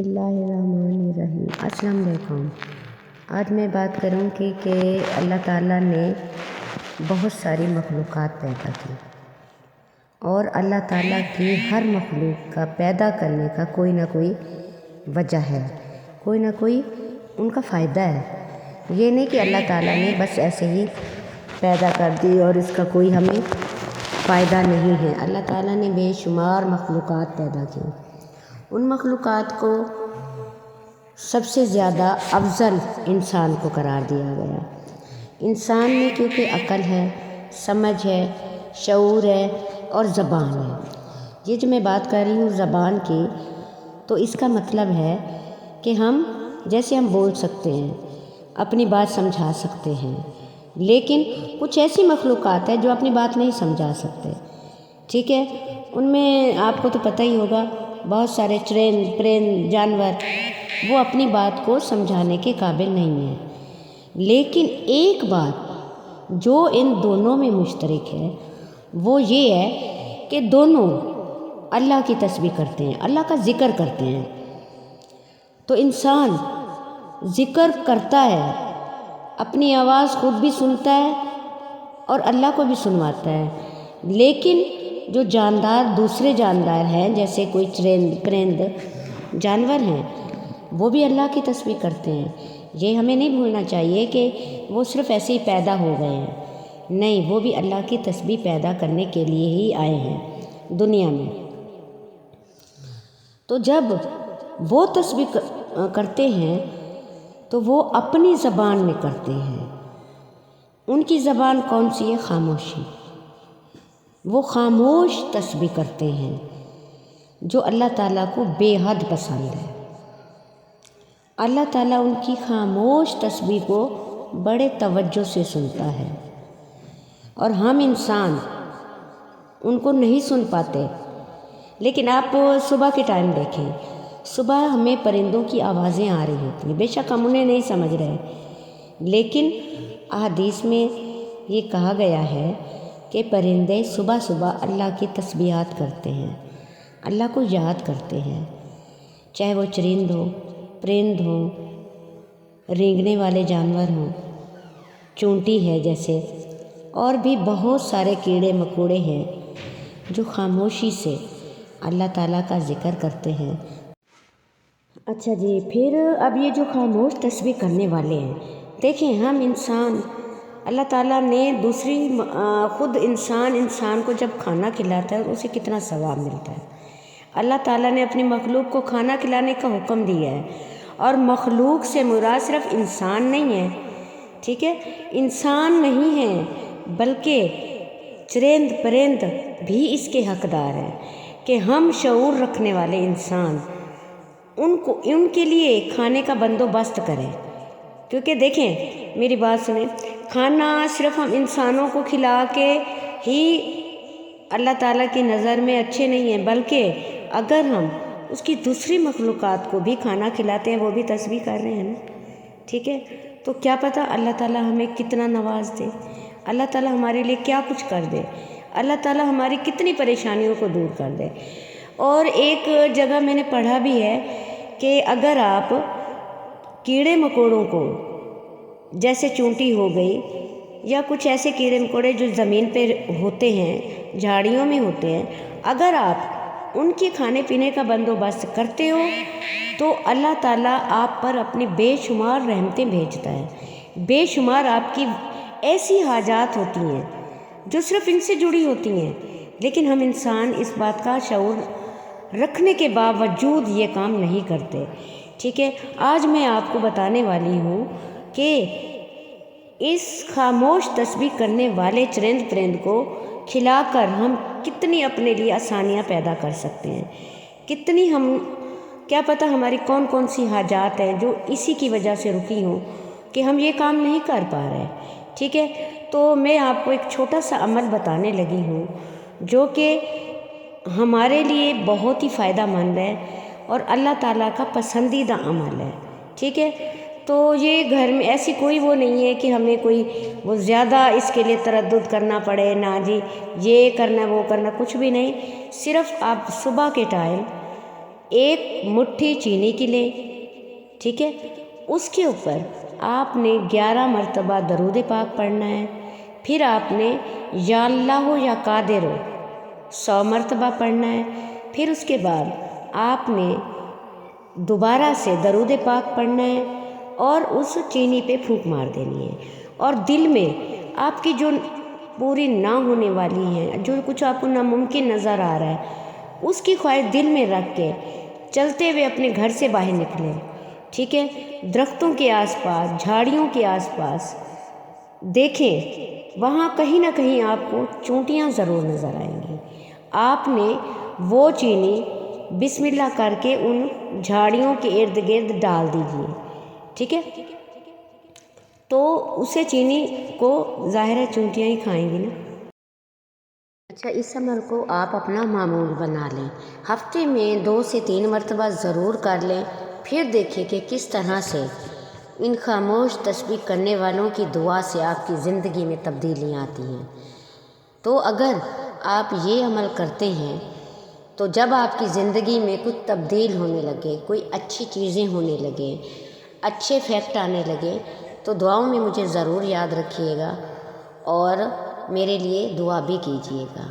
Bismillahirrahmanirrahim۔ السلام علیکم۔ آج میں بات کروں کہ اللہ تعالیٰ نے بہت ساری مخلوقات پیدا کی اور اللہ تعالیٰ کی ہر مخلوق کا پیدا کرنے کا کوئی نہ کوئی وجہ ہے، کوئی نہ کوئی ان کا فائدہ ہے۔ یہ نہیں کہ اللہ تعالیٰ نے بس ایسے ہی پیدا کر دی اور اس کا کوئی ہمیں فائدہ نہیں ہے۔ اللہ تعالیٰ نے بے شمار مخلوقات پیدا کی، ان مخلوقات کو سب سے زیادہ افضل انسان کو قرار دیا گیا۔ انسان میں کیونکہ عقل ہے، سمجھ ہے، شعور ہے اور زبان ہے۔ یہ جو میں بات کر رہی ہوں زبان کی، تو اس کا مطلب ہے کہ ہم بول سکتے ہیں، اپنی بات سمجھا سکتے ہیں، لیکن کچھ ایسی مخلوقات ہیں جو اپنی بات نہیں سمجھا سکتے، ٹھیک ہے؟ ان میں آپ کو تو پتہ ہی ہوگا، بہت سارے چرند پرند جانور وہ اپنی بات کو سمجھانے کے قابل نہیں ہیں، لیکن ایک بات جو ان دونوں میں مشترک ہے وہ یہ ہے کہ دونوں اللہ کی تسبیح کرتے ہیں، اللہ کا ذکر کرتے ہیں۔ تو انسان ذکر کرتا ہے، اپنی آواز خود بھی سنتا ہے اور اللہ کو بھی سنواتا ہے، لیکن جو جاندار دوسرے جاندار ہیں، جیسے کوئی چرند پرند جانور ہیں، وہ بھی اللہ کی تسبیح کرتے ہیں۔ یہ ہمیں نہیں بھولنا چاہیے کہ وہ صرف ایسے ہی پیدا ہو گئے ہیں، نہیں، وہ بھی اللہ کی تسبیح پیدا کرنے کے لیے ہی آئے ہیں دنیا میں۔ تو جب وہ تسبیح کرتے ہیں تو وہ اپنی زبان میں کرتے ہیں۔ ان کی زبان کون سی ہے؟ خاموشی۔ وہ خاموش تسبیح کرتے ہیں، جو اللہ تعالیٰ کو بے حد پسند ہے۔ اللہ تعالیٰ ان کی خاموش تسبیح کو بڑے توجہ سے سنتا ہے، اور ہم انسان ان کو نہیں سن پاتے۔ لیکن آپ صبح کے ٹائم دیکھیں، صبح ہمیں پرندوں کی آوازیں آ رہی ہوتی ہیں، بے شک ہم انہیں نہیں سمجھ رہے، لیکن احادیث میں یہ کہا گیا ہے کہ پرندے صبح صبح اللہ کی تسبیحات کرتے ہیں، اللہ کو یاد کرتے ہیں، چاہے وہ چرند ہو، پرند ہوں، رینگنے والے جانور ہوں، چونٹی ہے جیسے، اور بھی بہت سارے کیڑے مکوڑے ہیں جو خاموشی سے اللہ تعالیٰ کا ذکر کرتے ہیں۔ اچھا جی، پھر اب یہ جو خاموش تسبیح کرنے والے ہیں، دیکھیں ہم انسان، اللہ تعالیٰ نے خود انسان کو جب کھانا کھلاتا ہے اسے کتنا ثواب ملتا ہے۔ اللہ تعالیٰ نے اپنی مخلوق کو کھانا کھلانے کا حکم دیا ہے، اور مخلوق سے مراد صرف انسان نہیں ہے، ٹھیک ہے؟ انسان نہیں ہے بلکہ چرند پرند بھی اس کے حقدار ہیں کہ ہم شعور رکھنے والے انسان ان کے لیے کھانے کا بندوبست کریں۔ کیونکہ دیکھیں، میری بات سنیں، کھانا صرف ہم انسانوں کو کھلا کے ہی اللہ تعالیٰ کی نظر میں اچھے نہیں ہیں، بلکہ اگر ہم اس کی دوسری مخلوقات کو بھی کھانا کھلاتے ہیں، وہ بھی تسبیح کر رہے ہیں نا، ٹھیک ہے؟ تو کیا پتہ اللہ تعالیٰ ہمیں کتنا نواز دے، اللہ تعالیٰ ہمارے لیے کیا کچھ کر دے، اللہ تعالیٰ ہماری کتنی پریشانیوں کو دور کر دے۔ اور ایک جگہ میں نے پڑھا بھی ہے کہ اگر آپ کیڑے مکوڑوں کو، جیسے چونٹی ہو گئی یا کچھ ایسے کیڑے مکوڑے جو زمین پہ ہوتے ہیں، جھاڑیوں میں ہوتے ہیں، اگر آپ ان کے کھانے پینے کا بندوبست کرتے ہو تو اللہ تعالیٰ آپ پر اپنی بے شمار رحمتیں بھیجتا ہے۔ بے شمار آپ کی ایسی حاجات ہوتی ہیں جو صرف ان سے جڑی ہوتی ہیں، لیکن ہم انسان اس بات کا شعور رکھنے کے باوجود یہ کام نہیں کرتے، ٹھیک ہے؟ آج میں آپ کو بتانے والی ہوں کہ اس خاموش تسبیح کرنے والے چرند پرند کو کھلا کر ہم کتنی اپنے لیے آسانیاں پیدا کر سکتے ہیں، کتنی کیا پتہ ہماری کون کون سی حاجات ہیں جو اسی کی وجہ سے رکی ہوں کہ ہم یہ کام نہیں کر پا رہے، ٹھیک ہے؟ تو میں آپ کو ایک چھوٹا سا عمل بتانے لگی ہوں جو کہ ہمارے لیے بہت ہی فائدہ مند ہے اور اللہ تعالیٰ کا پسندیدہ عمل ہے، ٹھیک ہے؟ تو یہ گھر میں ایسی کوئی وہ نہیں ہے کہ ہمیں کوئی وہ زیادہ اس کے لیے تردد کرنا پڑے، نہ جی یہ کرنا وہ کرنا، کچھ بھی نہیں۔ صرف آپ صبح کے ٹائم ایک مٹھی چینی کی لیں، ٹھیک ہے، اس کے اوپر آپ نے 11 مرتبہ درود پاک پڑھنا ہے، پھر آپ نے یا اللہ یا قادر 100 مرتبہ پڑھنا ہے، پھر اس کے بعد آپ نے دوبارہ سے درود پاک پڑھنا ہے اور اس چینی پہ پھونک مار دینی ہے، اور دل میں آپ کی جو پوری نہ ہونے والی ہیں، جو کچھ آپ کو ناممکن نظر آ رہا ہے، اس کی خواہش دل میں رکھ کے چلتے ہوئے اپنے گھر سے باہر نکلیں، ٹھیک ہے، درختوں کے آس پاس، جھاڑیوں کے آس پاس دیکھیں، وہاں کہیں نہ کہیں آپ کو چونٹیاں ضرور نظر آئیں گی۔ آپ نے وہ چینی بسم اللہ کر کے ان جھاڑیوں کے ارد گرد ڈال دیجیے، ٹھیک ہے، تو اسے چینی کو ظاہر ہے چونٹیاں ہی کھائیں گی نا۔ اچھا، اس عمل کو آپ اپنا معمول بنا لیں، ہفتے میں 2 سے 3 مرتبہ ضرور کر لیں، پھر دیکھیں کہ کس طرح سے ان خاموش تسبیح کرنے والوں کی دعا سے آپ کی زندگی میں تبدیلیاں آتی ہیں۔ تو اگر آپ یہ عمل کرتے ہیں تو جب آپ کی زندگی میں کچھ تبدیل ہونے لگے، کوئی اچھی چیزیں ہونے لگے، اچھے فیکٹ آنے لگے، تو دعاؤں میں مجھے ضرور یاد رکھیے گا اور میرے لیے دعا بھی کیجیے گا۔